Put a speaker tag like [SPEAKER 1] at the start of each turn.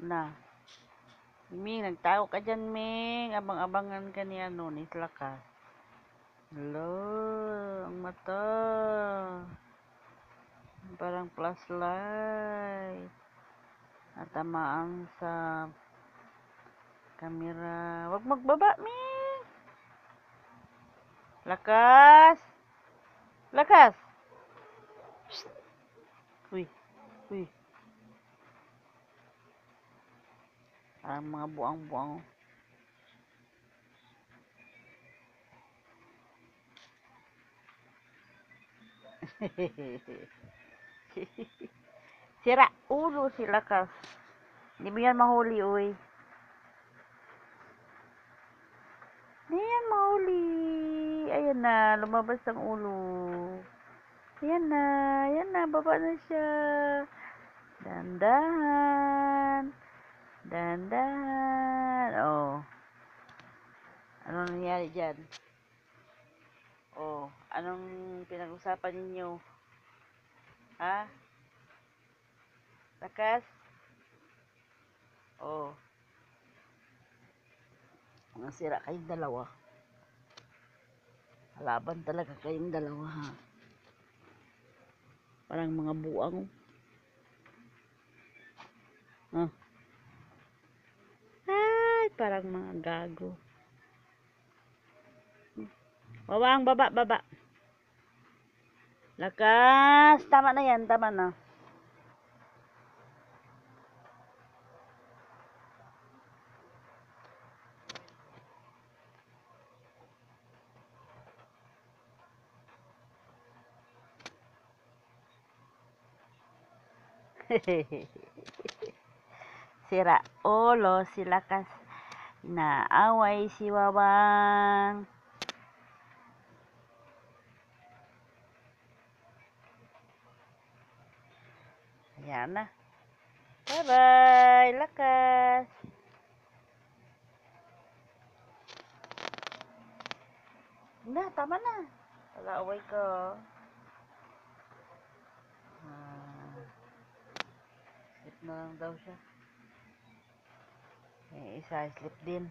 [SPEAKER 1] na. Ming, nagtago ka dyan, Ming. Abang-abangan ka ni ano, ni Lakas. Hello, ang mata. Parang flashlight. Natamaan sa camera. Wag magbaba, Ming. Lakas. Lakas. Psst. Uy, uy. Parang mga buang-buang. Sira ulo si Lakas. Hindi mo yan mahuli, uy. Hindi yan mahuli. Ayan na, lumabas ang ulo. Ayan na, baba na siya. Dandahan. Dandahan. Oh. Ano nangyari dyan? Oh, anong pinag-usapan ninyo? Ha? Lakas? Oh. Mga sira kayong dalawa. Laban talaga kayong dalawa, ha? Parang mga buang. Huh? Ay, parang mga gago. Bawang, baba, baba. Lakas! Tama na yan, tama na. Sira ulo si Lakas. Inaaway si Wawang. Ayan na. Bye-bye, Lakas. Na, tama na. Pag-aaway ko. Sleep na lang daw siya. May isa, sleep din.